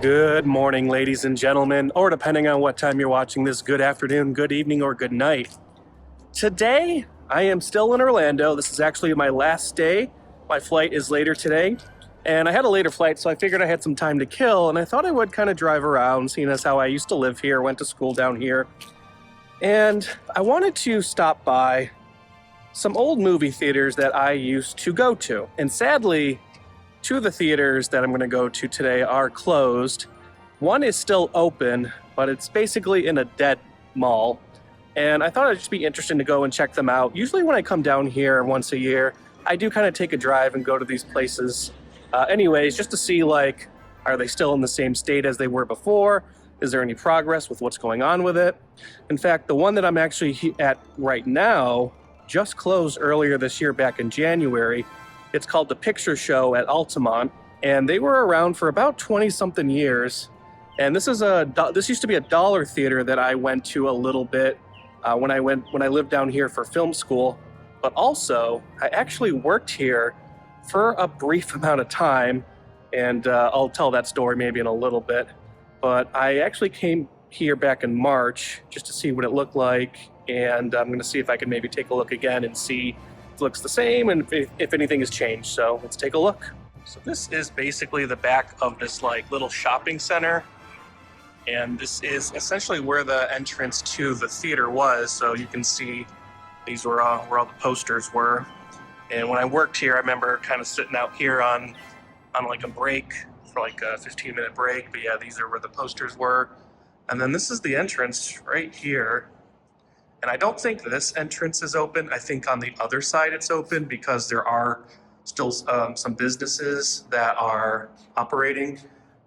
Good morning, ladies and gentlemen, or depending on what time you're watching this, good afternoon, good evening, or good night. Today, I am still in Orlando. This is actually my last day. My flight is later today, and I had a later flight, so I figured I had some time to kill, and I thought I would kind of drive around, seeing as how I used to live here, went to school down here. And I wanted to stop by some old movie theaters that I used to go to. And sadly, two of the theaters that I'm going to go to today are closed. One is still open, but it's basically in a dead mall. And I thought it'd just be interesting to go and check them out. Usually when I come down here once a year, I do kind of take a drive and go to these places anyways, just to see, like, are they still in the same state as they were before? Is there any progress with what's going on with it? In fact, the one that I'm actually at right now just closed earlier this year, back in January. It's called The Picture Show at Altamont, and they were around for about 20-something years. And this used to be a dollar theater that I went to a little bit when I lived down here for film school. But also, I actually worked here for a brief amount of time, and I'll tell that story maybe in a little bit. But I actually came here back in March just to see what it looked like, and I'm going to see if I can maybe take a look again and see if it looks the same and if anything has changed. So let's take a look. So this is basically the back of this like little shopping center, and this is essentially where the entrance to the theater was. So you can see these were where all the posters were. And when I worked here, I remember kind of sitting out here on like a break for like a 15-minute break. But yeah, these are where the posters were. And then this is the entrance right here. And I don't think this entrance is open. I think on the other side it's open because there are still some businesses that are operating,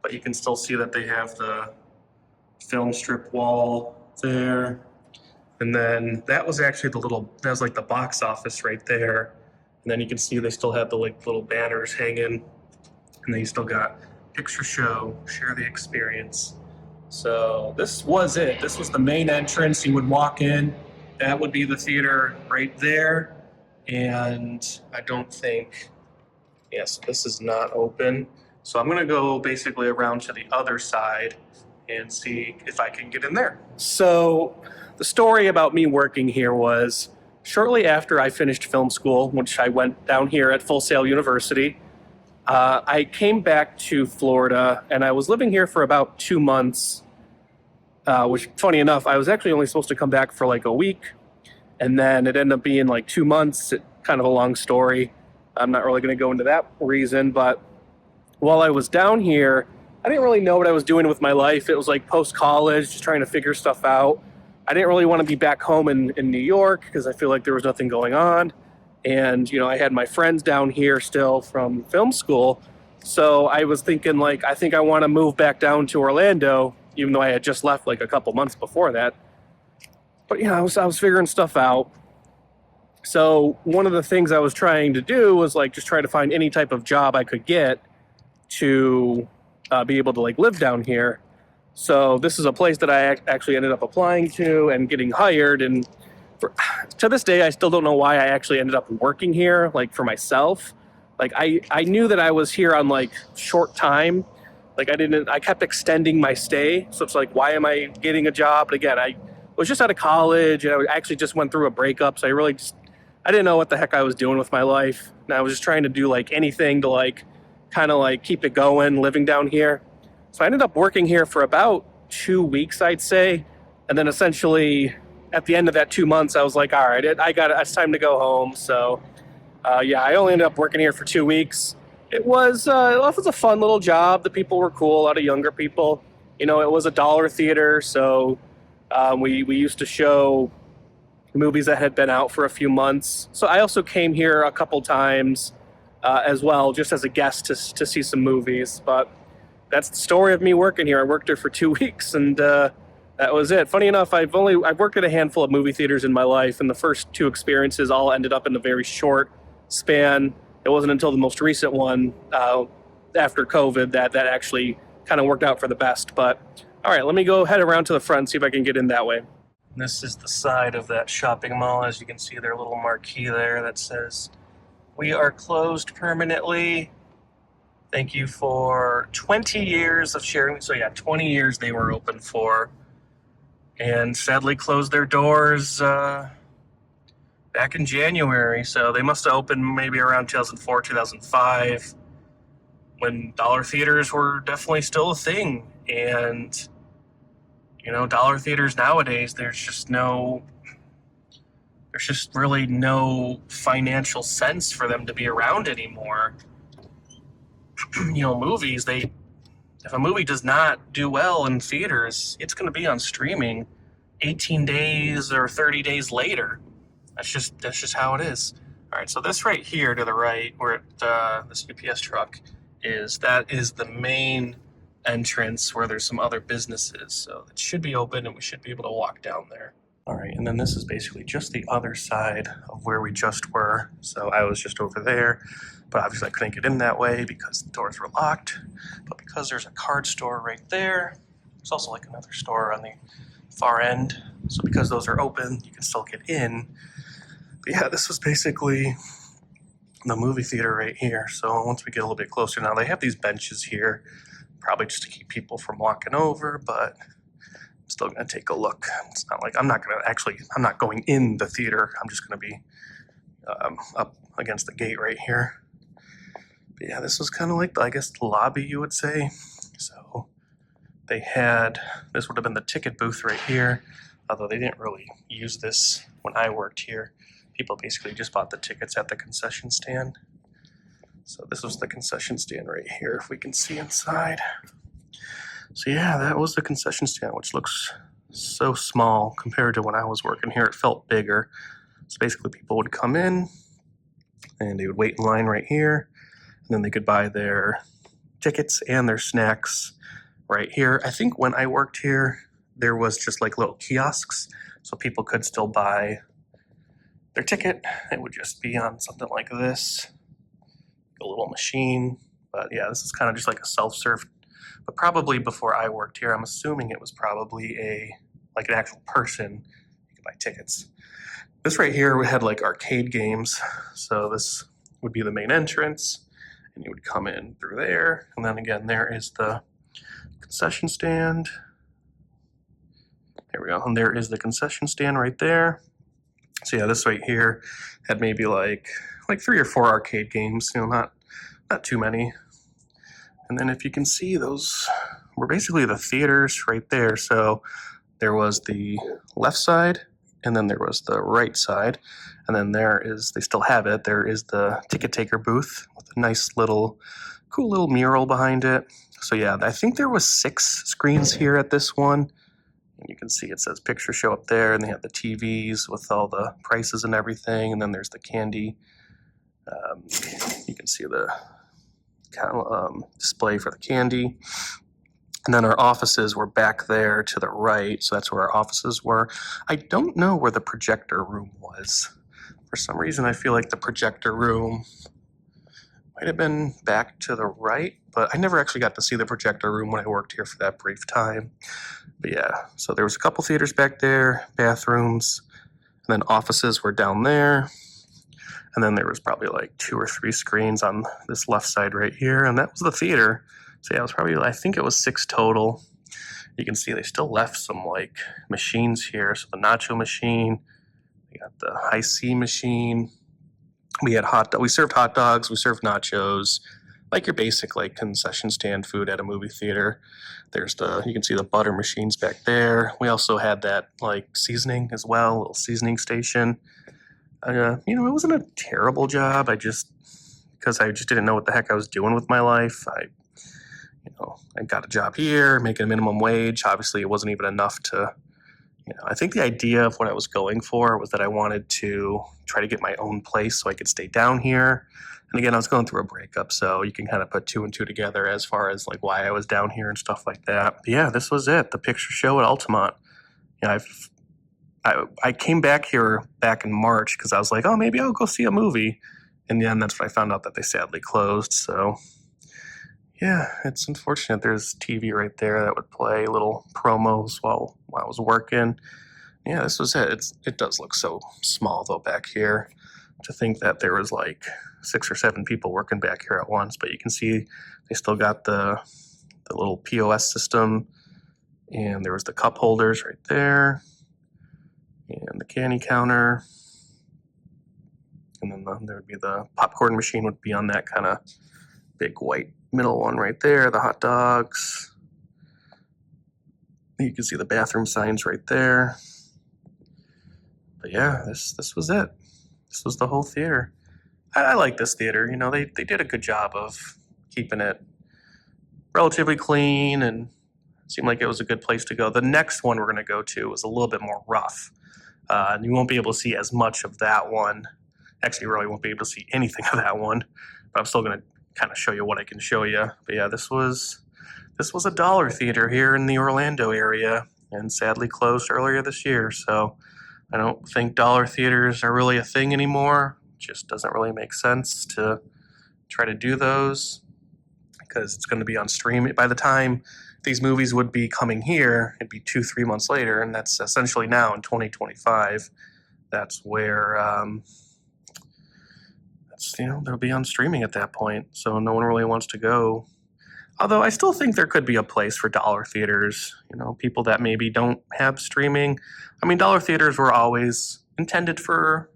but you can still see that they have the film strip wall there. And then that was actually that was like the box office right there. And then you can see they still have the like little banners hanging, and then you still got Picture Show, Share the Experience. So this was it. This was the main entrance. You would walk in. That would be the theater right there. And I don't think, yes, this is not open. So I'm going to go basically around to the other side and see if I can get in there. So the story about me working here was shortly after I finished film school, which I went down here at Full Sail University, I came back to Florida, and I was living here for about 2 months, which, funny enough, I was actually only supposed to come back for like a week, and then it ended up being like 2 months. Kind of a long story. I'm not really going to go into that reason, but while I was down here, I didn't really know what I was doing with my life. It was like post-college, just trying to figure stuff out. I didn't really want to be back home in New York because I feel like there was nothing going on. And, you know, I had my friends down here still from film school. So I was thinking, like, I think I want to move back down to Orlando, even though I had just left like a couple months before that. But, you know, I was figuring stuff out. So one of the things I was trying to do was like just try to find any type of job I could get to be able to like live down here. So this is a place that I actually ended up applying to and getting hired. And to this day, I still don't know why I actually ended up working here, like for myself. Like I knew that I was here on like short time. Like I kept extending my stay. So it's like, why am I getting a job? But again, I was just out of college, and I actually just went through a breakup. So I didn't know what the heck I was doing with my life. And I was just trying to do like anything to like kind of like keep it going, living down here. So I ended up working here for about 2 weeks, I'd say. And then essentially at the end of that 2 months, I was like, all right, it's time to go home. So yeah, I only ended up working here for 2 weeks. It was a fun little job. The people were cool, a lot of younger people. You know, it was a dollar theater. So we used to show movies that had been out for a few months. So I also came here a couple times as well, just as a guest to see some movies. But that's the story of me working here. I worked here for 2 weeks, and that was it. Funny enough, I've worked at a handful of movie theaters in my life, and the first two experiences all ended up in a very short span. It wasn't until the most recent one after COVID that actually kind of worked out for the best. But all right, let me go head around to the front and see if I can get in that way. This is the side of that shopping mall. As you can see, their little marquee there that says, "We are closed permanently." Thank you for 20 years of sharing. So yeah, 20 years they were open for, and sadly closed their doors back in January. So they must have opened maybe around 2004, 2005, when dollar theaters were definitely still a thing. And dollar theaters nowadays, there's just really no financial sense for them to be around anymore. Movies, if a movie does not do well in theaters, it's going to be on streaming 18 days or 30 days later. That's just how it is. All right, so this right here to the right, where this UPS truck that is the main entrance where there's some other businesses. So it should be open, and we should be able to walk down there. All right, and then this is basically just the other side of where we just were. So I was just over there, but obviously I couldn't get in that way because the doors were locked. But because there's a card store right there, there's also like another store on the far end. So because those are open, you can still get in. But yeah, this was basically the movie theater right here. So once we get a little bit closer, now they have these benches here, probably just to keep people from walking over, but I'm still going to take a look. It's not like I'm not going in the theater. I'm just going to be up against the gate right here. But yeah, this was kind of like, I guess, the lobby, you would say. So this would have been the ticket booth right here, although they didn't really use this when I worked here. People basically just bought the tickets at the concession stand. So this was the concession stand right here, if we can see inside. So yeah, that was the concession stand, which looks so small compared to when I was working here. It felt bigger. So basically people would come in and they would wait in line right here, and then they could buy their tickets and their snacks right here. I think when I worked here, there was just like little kiosks, so people could still buy their ticket. It would just be on something like this, a little machine. But yeah, this is kind of just like a self-serve. But probably before I worked here, I'm assuming it was probably an actual person you could buy tickets. This right here, we had like arcade games. So this would be the main entrance, and you would come in through there. And then again, there is the concession stand. There we go. And there is the concession stand right there. So yeah, this right here had maybe like 3 or 4 arcade games, not too many. And then if you can see, those were basically the theaters right there. So there was the left side, and then there was the right side. And then they still have it, there is the ticket taker booth with a nice cool little mural behind it. So yeah, I think there was 6 screens here at this one. And you can see it says picture show up there, and they have the TVs with all the prices and everything. And then there's the candy. You can see the display for the candy. And then our offices were back there to the right, so that's where our offices were. I don't know where the projector room was. For some reason, I feel like the projector room might have been back to the right, but I never actually got to see the projector room when I worked here for that brief time. But yeah, so there was a couple theaters back there, bathrooms, and then offices were down there. And then there was probably like 2 or 3 screens on this left side right here, and that was the theater. So yeah, I think it was 6 total. You can see they still left some like machines here. So the nacho machine, we got the high C machine. We served hot dogs, we served nachos, like your basic like concession stand food at a movie theater. You can see the butter machines back there. We also had that like seasoning as well, a little seasoning station. It wasn't a terrible job. Because I just didn't know what the heck I was doing with my life. I got a job here, making a minimum wage. Obviously, it wasn't even enough to, I think the idea of what I was going for was that I wanted to try to get my own place so I could stay down here. And again, I was going through a breakup, so you can kind of put 2 and 2 together as far as like why I was down here and stuff like that. But yeah, this was it, the picture show at Altamont. I came back here back in March because I was like, oh, maybe I'll go see a movie. In the end, that's when I found out that they sadly closed. So yeah, it's unfortunate. There's TV right there that would play little promos while I was working. Yeah, this was it. It does look so small though back here. To think that there was like 6 or 7 people working back here at once, but you can see They still got the little POS system, and there was the cup holders right there, and the candy counter, and then there would be the popcorn machine would be on that kind of big white middle one right there, the hot dogs. You can see the bathroom signs right there. But yeah, this was it. This was the whole theater. I like this theater. You know, they did a good job of keeping it relatively clean, and it seemed like it was a good place to go. The next one we're going to go to is a little bit more rough. And you won't be able to see as much of that one. Actually, you really won't be able to see anything of that one. But I'm still going to kind of show you what I can show you. But yeah, this was a dollar theater here in the Orlando area, and sadly closed earlier this year. So I don't think dollar theaters are really a thing anymore. It just doesn't really make sense to try to do those, because it's going to be on stream. By the time these movies would be coming here, it'd be 2-3 months later, and that's essentially now in 2025. That's where they'll be on streaming at that point. So no one really wants to go. Although I still think there could be a place for dollar theaters. You know, people that maybe don't have streaming. I mean, dollar theaters were always intended for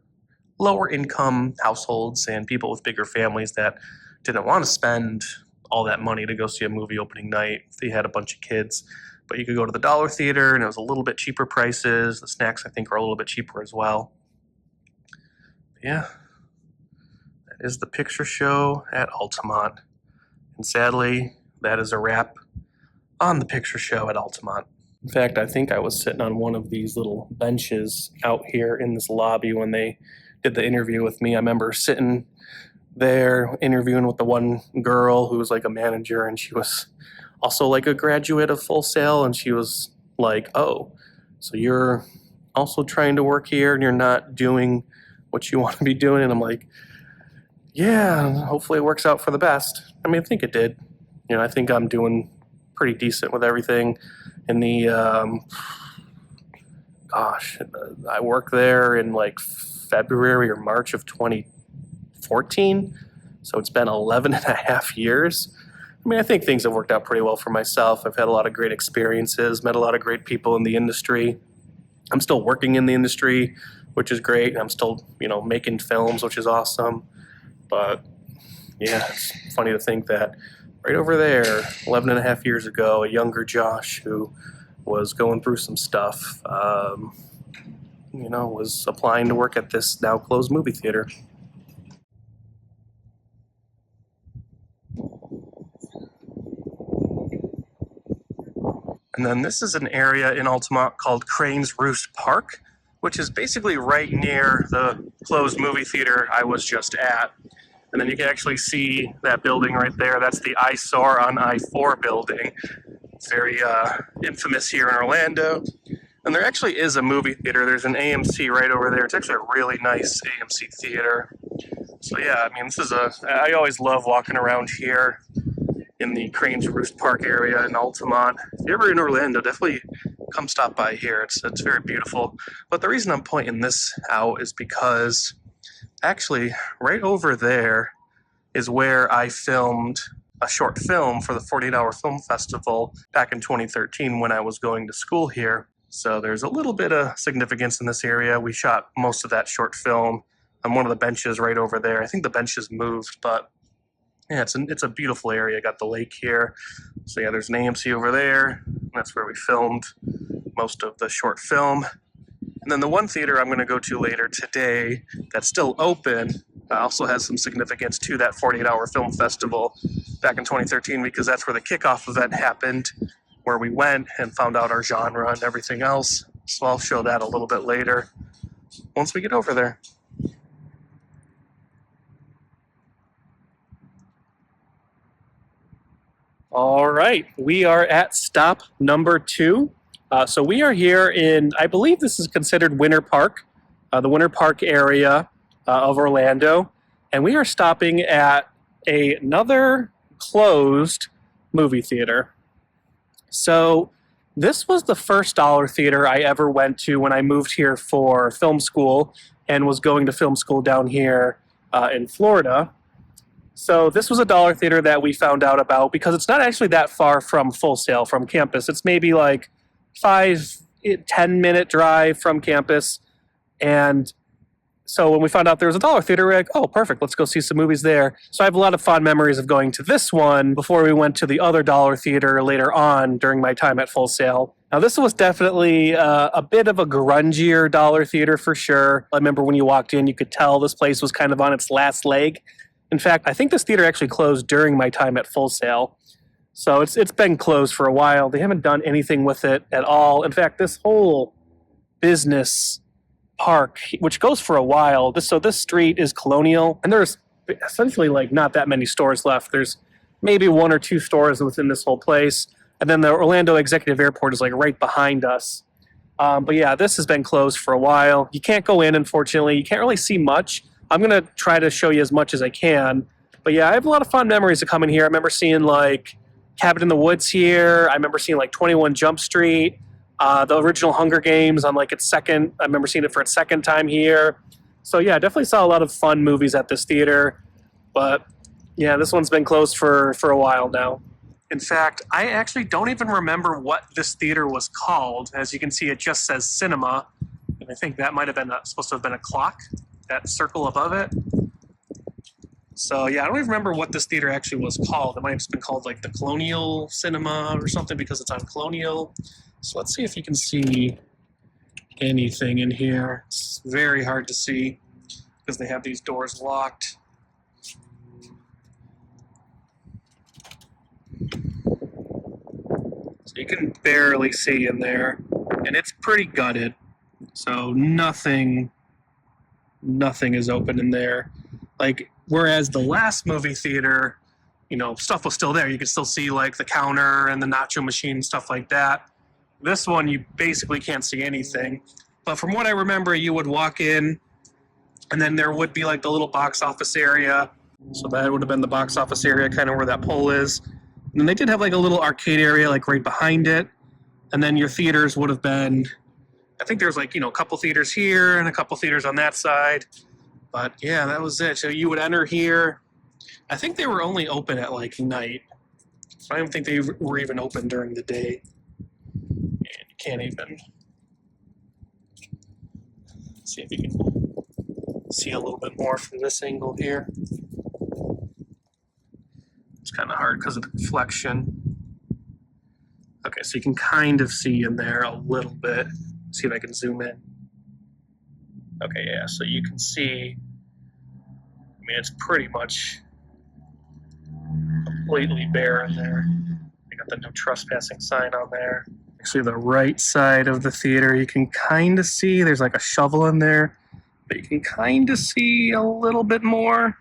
lower income households and people with bigger families that didn't want to spend all that money to go see a movie opening night if they had a bunch of kids. But you could go to the dollar theater and it was a little bit cheaper prices. The snacks, I think, are a little bit cheaper as well. But yeah, that is the picture show at Altamont. And sadly, that is a wrap on the picture show at Altamont. In fact, I think I was sitting on one of these little benches out here in this lobby when they did the interview with me. I remember sitting there interviewing with the one girl who was like a manager, and she was also like a graduate of Full Sail, and she was like, "Oh, so you're also trying to work here and you're not doing what you want to be doing?" And I'm like, "Yeah, hopefully it works out for the best." I mean, I think it did. You know, I think I'm doing pretty decent with everything. In the I worked there in like February or March of 2014, so it's been 11 and a half years. I mean, I think things have worked out pretty well for myself. I've had a lot of great experiences, met a lot of great people in the industry. I'm still working in the industry, which is great. I'm still, making films, which is awesome. But yeah, it's funny to think that right over there, 11 and a half years ago, a younger Josh who was going through some stuff, was applying to work at this now closed movie theater. And then this is an area in Altamont called Crane's Roost Park, which is basically right near the closed movie theater I was just at. And then you can actually see that building right there. That's the Eyesore on I-4 building. It's very infamous here in Orlando. And there actually is a movie theater. There's an AMC right over there. It's actually a really nice AMC theater. So yeah, I mean, I always love walking around here in the Crane's Roost Park area in Altamont. If you're ever in Orlando, definitely come stop by here. It's very beautiful. But the reason I'm pointing this out is because actually right over there is where I filmed a short film for the 48-Hour Film Festival back in 2013 when I was going to school here. So there's a little bit of significance in this area. We shot most of that short film on one of the benches right over there. I think the benches moved, but yeah, it's a beautiful area. Got the lake here. So yeah, there's an AMC over there. That's where we filmed most of the short film. And then the one theater I'm going to go to later today that's still open also has some significance to that 48-Hour Film Festival back in 2013, because that's where the kickoff event happened, where we went and found out our genre and everything else. So I'll show that a little bit later once we get over there. All right, we are at stop number 2. So we are here in, I believe this is considered Winter Park, the Winter Park area of Orlando. And we are stopping at another closed movie theater. So this was the first dollar theater I ever went to when I moved here for film school and was going to film school down here in Florida. So this was a dollar theater that we found out about because it's not actually that far from Full Sail from campus. It's maybe like 5-10 minute drive from campus. And so when we found out there was a dollar theater, we're like, oh, perfect, let's go see some movies there. So I have a lot of fond memories of going to this one before we went to the other dollar theater later on during my time at Full Sail. Now, this was definitely a bit of a grungier dollar theater for sure. I remember when you walked in, you could tell this place was kind of on its last leg. In fact, I think this theater actually closed during my time at Full Sail. So it's been closed for a while. They haven't done anything with it at all. In fact, this whole business park, which goes for a while. This street is Colonial, and there's essentially like not that many stores left. There's maybe 1 or 2 stores within this whole place, and then the Orlando Executive Airport is like right behind us. But yeah, this has been closed for a while. You can't go in, unfortunately. You can't really see much. I'm gonna try to show you as much as I can. But yeah, I have a lot of fond memories of coming here. I remember seeing like Cabin in the Woods here. I remember seeing like 21 Jump Street. The original Hunger Games on like its second, I remember seeing it for its second time here. So yeah, I definitely saw a lot of fun movies at this theater. But yeah, this one's been closed for a while now. In fact, I actually don't even remember what this theater was called. As you can see, it just says cinema. And I think that might have been supposed to have been a clock, that circle above it. So yeah, I don't even remember what this theater actually was called. It might have just been called like the Colonial Cinema or something because it's on Colonial. So let's see if you can see anything in here. It's very hard to see because they have these doors locked. So you can barely see in there, and it's pretty gutted. So nothing is open in there. Like, whereas the last movie theater, you know, stuff was still there. You could still see like the counter and the nacho machine and stuff like that. This one, you basically can't see anything. But from what I remember, you would walk in, and then there would be like the little box office area. So that would have been the box office area, kind of where that pole is. And then they did have like a little arcade area, like right behind it. And then your theaters would have been, I think there's like, you know, a couple theaters here and a couple theaters on that side. But yeah, that was it. So you would enter here. I think they were only open at like night. So I don't think they were even open during the day. And you can't even see if you can see a little bit more from this angle here. It's kind of hard because of the reflection. Okay, so you can kind of see in there a little bit. See if I can zoom in. Okay, yeah, so you can see, I mean, it's pretty much completely bare in there. They got the no trespassing sign on there. Actually, the right side of the theater, you can kind of see, there's like a shovel in there, but you can kind of see a little bit more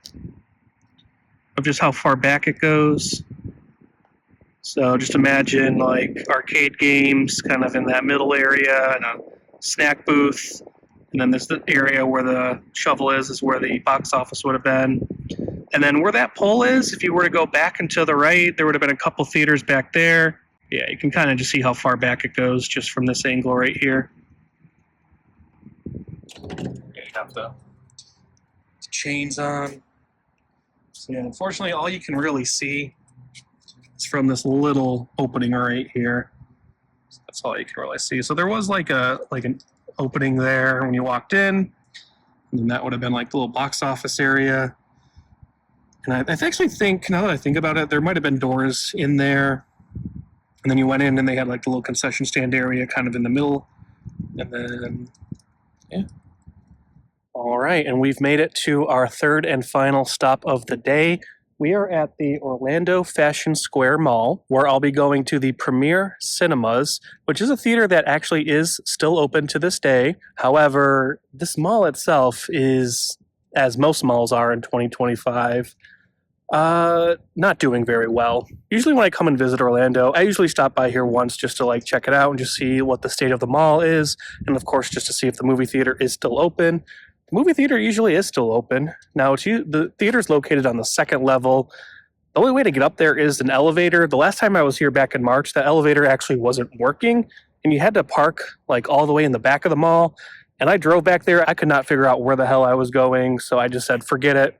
of just how far back it goes. So just imagine like arcade games kind of in that middle area and a snack booth. And then there's the area where the shovel is where the box office would have been. And then where that pole is, if you were to go back and to the right, there would have been a couple theaters back there. Yeah, you can kind of just see how far back it goes just from this angle right here. You have the chains on. So yeah, unfortunately, all you can really see is from this little opening right here. So that's all you can really see. So there was like an opening there when you walked in, and then that would have been like the little box office area. And I actually think, now that I think about it, there might have been doors in there. And then you went in and they had like the little concession stand area kind of in the middle. And then, yeah. All right, and we've made it to our third and final stop of the day. We are at the Orlando Fashion Square Mall, where I'll be going to the Premier Cinemas, which is a theater that actually is still open to this day. However, this mall itself is, as most malls are in 2025, not doing very well. Usually when I come and visit Orlando, I usually stop by here once just to like check it out and just see what the state of the mall is. And of course, just to see if the movie theater is still open. The movie theater usually is still open. Now, the theater is located on the second level. The only way to get up there is an elevator. The last time I was here back in March, the elevator actually wasn't working. And you had to park like all the way in the back of the mall. And I drove back there. I could not figure out where the hell I was going. So I just said, forget it.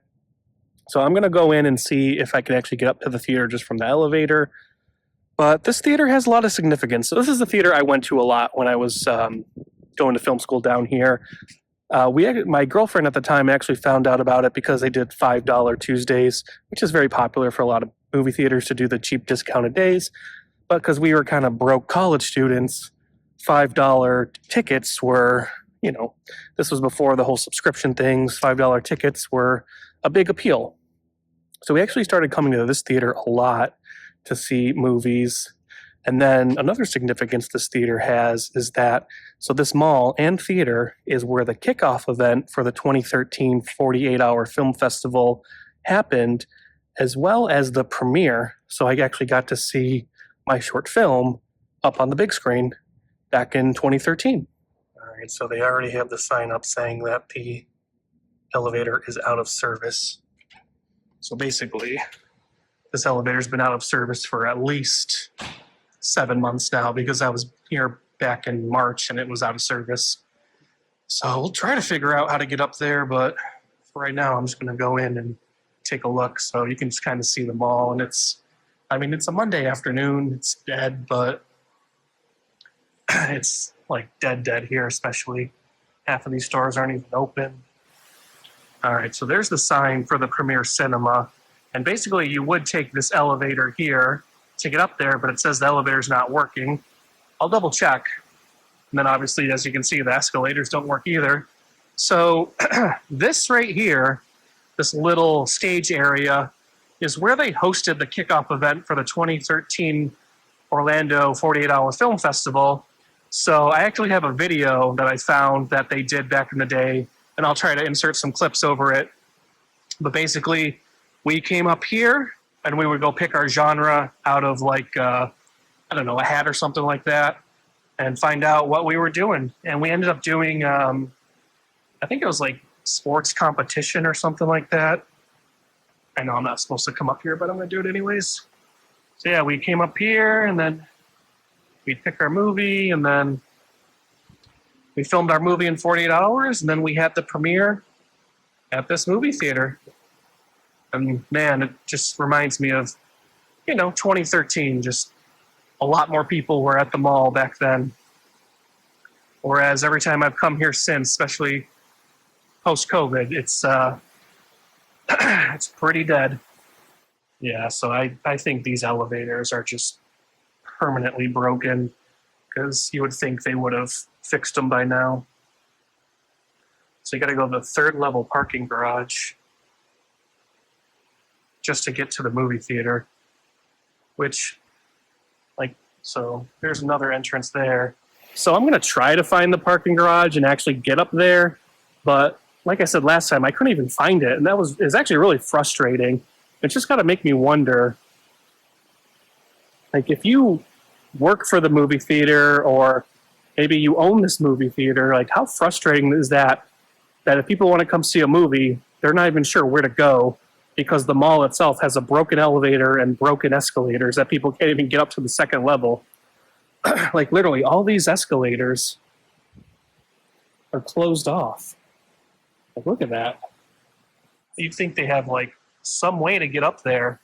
So I'm going to go in and see if I can actually get up to the theater just from the elevator. But this theater has a lot of significance. So this is the theater I went to a lot when I was going to film school down here. My girlfriend at the time actually found out about it because they did $5 Tuesdays, which is very popular for a lot of movie theaters to do the cheap discounted days. But because we were kind of broke college students, $5 tickets were, this was before the whole subscription things. $5 tickets were a big appeal. So we actually started coming to this theater a lot to see movies. And then another significance this theater has is that, so this mall and theater is where the kickoff event for the 2013 48-hour film festival happened, as well as the premiere. So I actually got to see my short film up on the big screen back in 2013. All right, so they already have the sign up saying that the elevator is out of service. So basically, this elevator's been out of service for at least 7 months now because I was here back in March and it was out of service. So we'll try to figure out how to get up there, but for right now, I'm just going to go in and take a look so you can just kind of see the mall. And it's a Monday afternoon. It's dead, but it's like dead here, especially. Half of these stores aren't even open. All right, so there's the sign for the Premiere Cinema. And basically, you would take this elevator here to get up there, but it says the elevator's not working. I'll double check. And then obviously, as you can see, the escalators don't work either. So this right here, this little stage area, is where they hosted the kickoff event for the 2013 Orlando 48-hour film festival. So I actually have a video that I found that they did back in the day, and I'll try to insert some clips over it. But basically, we came up here, and we would go pick our genre out of a hat or something like that, and find out what we were doing. And we ended up doing, I think it was like sports competition or something like that. I know I'm not supposed to come up here, but I'm going to do it anyways. So yeah, we came up here, and then we'd pick our movie, and then we filmed our movie in 48 hours, and then we had the premiere at this movie theater. And man, it just reminds me of, 2013, just a lot more people were at the mall back then. Whereas every time I've come here since, especially post-COVID, it's pretty dead. Yeah, so I think these elevators are just permanently broken because you would think they would have fixed them by now. So you got to go to the third level parking garage just to get to the movie theater, which, so there's another entrance there. So I'm going to try to find the parking garage and actually get up there. But like I said last time, I couldn't even find it. And it's actually really frustrating. It's just got to make me wonder, if you work for the movie theater or maybe you own this movie theater, how frustrating is that if people want to come see a movie, they're not even sure where to go because the mall itself has a broken elevator and broken escalators that people can't even get up to the second level. Literally, all these escalators are closed off. Look at that. You'd think they have, some way to get up there.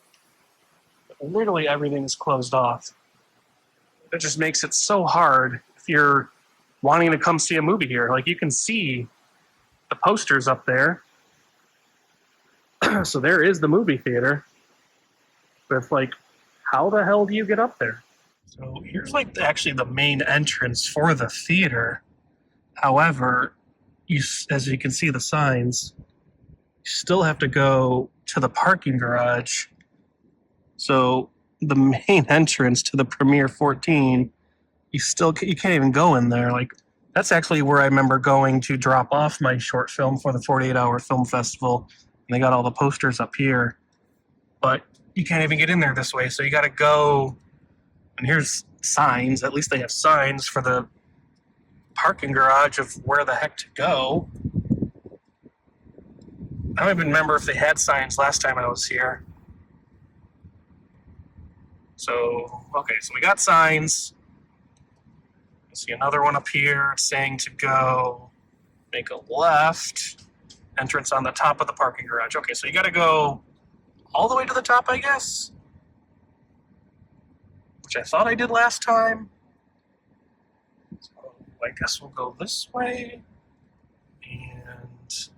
But literally, everything is closed off. It just makes it so hard if you're wanting to come see a movie here. You can see the posters up there. So there is the movie theater. But how the hell do you get up there? So here's actually the main entrance for the theater. However, as you can see the signs, you still have to go to the parking garage. So the main entrance to the Premiere 14, you can't even go in there. That's actually where I remember going to drop off my short film for the 48-hour film festival. And they got all the posters up here, but you can't even get in there this way. So you got to go, and here's signs. At least they have signs for the parking garage of where the heck to go. I don't even remember if they had signs last time I was here. So, okay, so we got signs. I see another one up here saying to go make a left. Entrance on the top of the parking garage. Okay, so you got to go all the way to the top, I guess. Which I thought I did last time. So I guess we'll go this way. And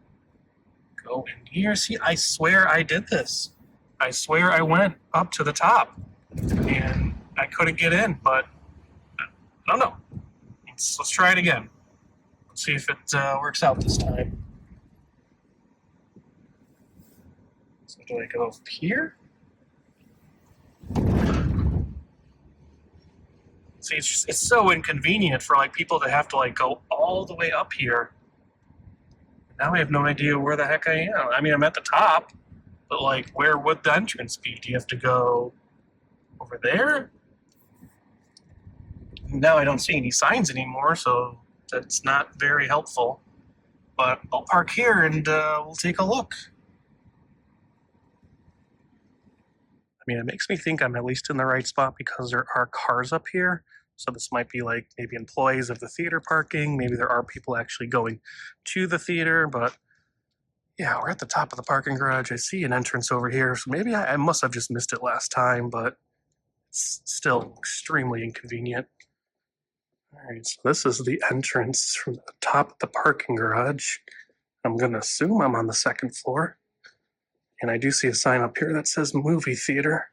go in here. See, I swear I did this. I swear I went up to the top. And I couldn't get in, but I don't know. Let's try it again. Let's see if it works out this time. So do I go up here? See, it's so inconvenient for like people to have to like go all the way up here. Now I have no idea where the heck I am. I mean, I'm at the top, but like, where would the entrance be? Do you have to go over there? Now I don't see any signs anymore, so that's not very helpful. But I'll park here and we'll take a look. I mean, it makes me think I'm at least in the right spot because there are cars up here. So this might be like maybe employees of the theater parking. Maybe there are people actually going to the theater. But yeah, we're at the top of the parking garage. I see an entrance over here. So maybe I must have just missed it last time, but it's still extremely inconvenient. All right, so this is the entrance from the top of the parking garage. I'm going to assume I'm on the second floor. And I do see a sign up here that says movie theater.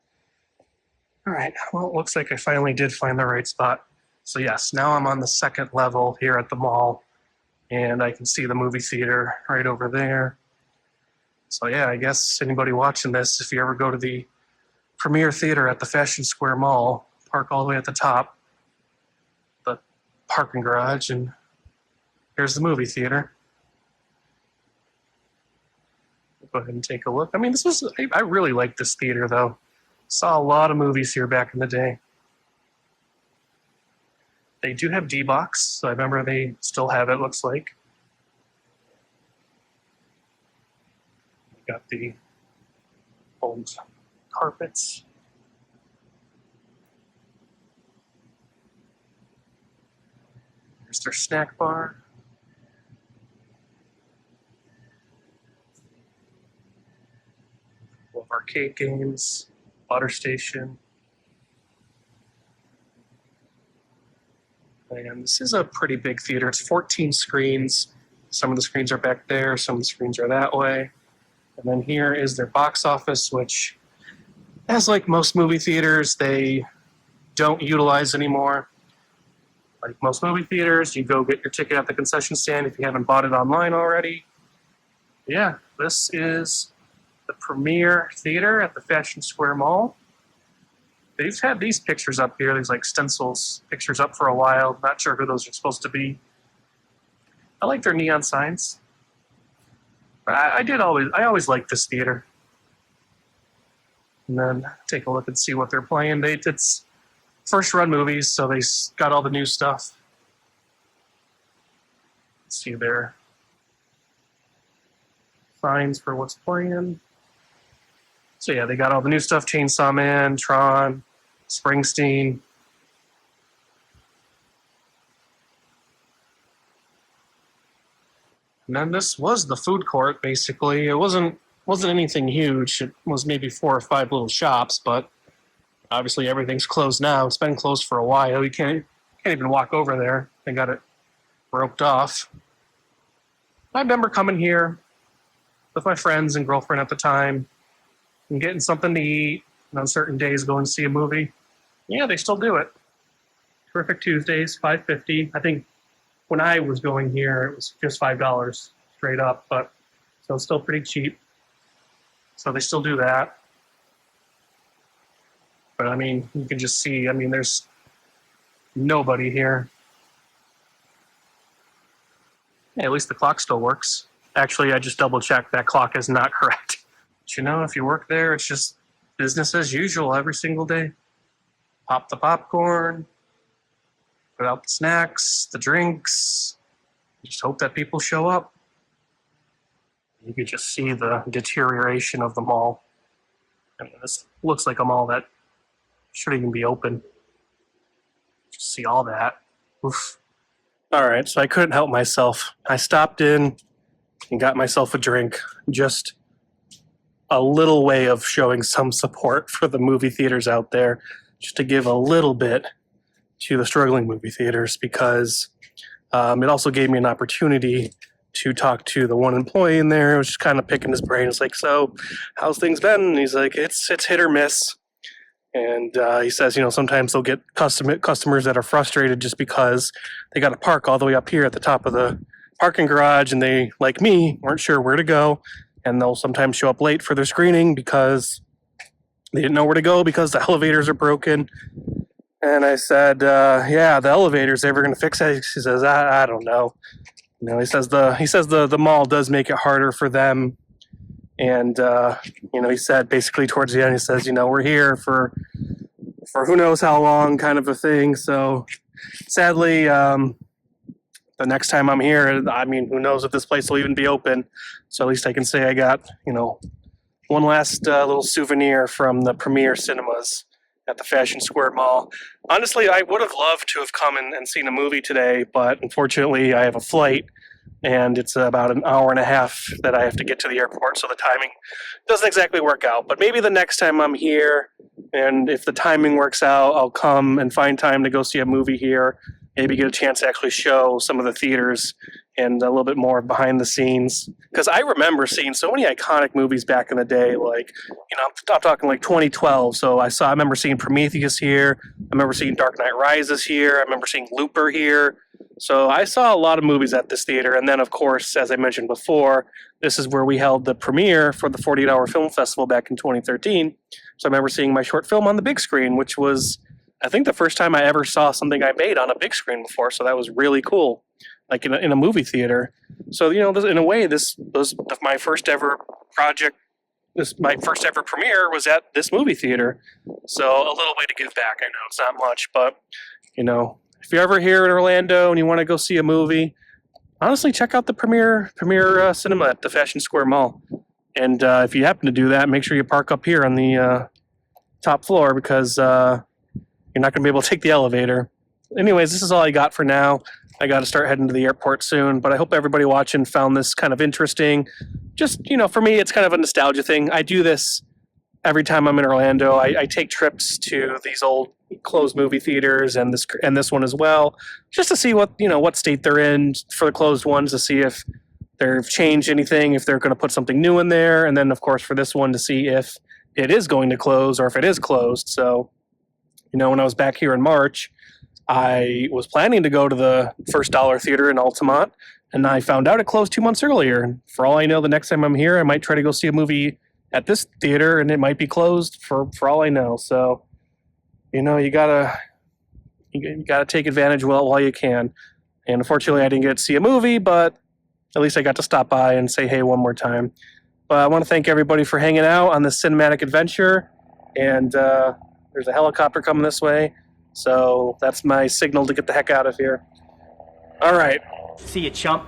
All right, well, it looks like I finally did find the right spot. So yes, now I'm on the second level here at the mall, and I can see the movie theater right over there. So yeah, I guess anybody watching this, if you ever go to the Premier Theater at the Fashion Square Mall, park all the way at the top, the parking garage, and here's the movie theater. Go ahead and take a look. I mean, I really like this theater, though. Saw a lot of movies here back in the day. They do have D-Box, so I remember they still have it, looks like. Got the old carpets. Here's their snack bar. Arcade games, water station. And this is a pretty big theater. It's 14 screens. Some of the screens are back there, some of the screens are that way. And then here is their box office, which, as like most movie theaters, they don't utilize anymore. Like most movie theaters, you go get your ticket at the concession stand if you haven't bought it online already. Yeah, this is the Premier Theater at the Fashion Square Mall. They've had these pictures up here, these like stencils, pictures up for a while. Not sure who those are supposed to be. I like their neon signs. I always liked this theater. And then take a look and see what they're playing. It's first run movies, so they got all the new stuff. Let's see their signs for what's playing. So yeah, they got all the new stuff, Chainsaw Man, Tron, Springsteen. And then this was the food court, basically. It wasn't anything huge. It was maybe 4 or 5 little shops, but obviously everything's closed now. It's been closed for a while. You can't even walk over there. They got it roped off. I remember coming here with my friends and girlfriend at the time and getting something to eat, and on certain days going to see a movie. Yeah, they still do it. Terrific Tuesdays, $5.50. I think when I was going here, it was just $5 straight up, but so it's still pretty cheap. So they still do that. But I mean, you can just see, I mean, there's nobody here. Yeah, at least the clock still works. Actually, I just double checked. That clock is not correct. But you know, if you work there, it's just business as usual every single day. Pop the popcorn, put out the snacks, the drinks. Just hope that people show up. You could just see the deterioration of the mall. I mean, this looks like a mall that shouldn't even be open. Just see all that. Oof. All right, so I couldn't help myself. I stopped in and got myself a drink. Just a little way of showing some support for the movie theaters out there, just to give a little bit to the struggling movie theaters, because it also gave me an opportunity to talk to the one employee in there. I was just kind of picking his brain. It's like, so how's things been? And he's like, it's hit or miss. And he says, sometimes they'll get customers that are frustrated just because they got to park all the way up here at the top of the parking garage, and they, like me, weren't sure where to go. And they'll sometimes show up late for their screening because they didn't know where to go because the elevators are broken. And I said, yeah, the elevator's ever going to fix it? He says, I don't know. He says the mall does make it harder for them. And, he said basically towards the end, he says, we're here for who knows how long, kind of a thing. So sadly, the next time I'm here, who knows if this place will even be open. So at least I can say I got, one last little souvenir from the Premiere Cinemas at the Fashion Square Mall. Honestly, I would have loved to have come and seen a movie today, but unfortunately I have a flight, and it's about an hour and a half that I have to get to the airport, so the timing doesn't exactly work out. But maybe the next time I'm here, and if the timing works out, I'll come and find time to go see a movie here, maybe get a chance to actually show some of the theaters and a little bit more behind the scenes. Because I remember seeing so many iconic movies back in the day, like, I'm talking like 2012. So I remember seeing Prometheus here. I remember seeing Dark Knight Rises here. I remember seeing Looper here. So I saw a lot of movies at this theater. And then, of course, as I mentioned before, this is where we held the premiere for the 48-Hour Film Festival back in 2013. So I remember seeing my short film on the big screen, which was, I think, the first time I ever saw something I made on a big screen before. So that was really cool, like in a movie theater. So, in a way, this was my first ever project. My first ever premiere was at this movie theater. So a little way to give back. I know it's not much, but, if you're ever here in Orlando and you want to go see a movie, honestly, check out the Premiere Cinema at the Fashion Square Mall. And if you happen to do that, make sure you park up here on the top floor, because you're not going to be able to take the elevator. Anyways, this is all I got for now. I got to start heading to the airport soon, but I hope everybody watching found this kind of interesting. Just, for me, it's kind of a nostalgia thing. I do this every time I'm in Orlando. I take trips to these old closed movie theaters and this one as well, just to see what state they're in for the closed ones, to see if they've changed anything, if they're going to put something new in there, and then of course for this one to see if it is going to close or if it is closed. So, when I was back here in March, I was planning to go to the First Dollar Theater in Altamont, and I found out it closed 2 months earlier. For all I know, the next time I'm here, I might try to go see a movie at this theater, and it might be closed for all I know. So, you gotta take advantage while you can. And unfortunately, I didn't get to see a movie, but at least I got to stop by and say hey one more time. But I want to thank everybody for hanging out on this cinematic adventure. And there's a helicopter coming this way, so that's my signal to get the heck out of here. All right. See you, chump.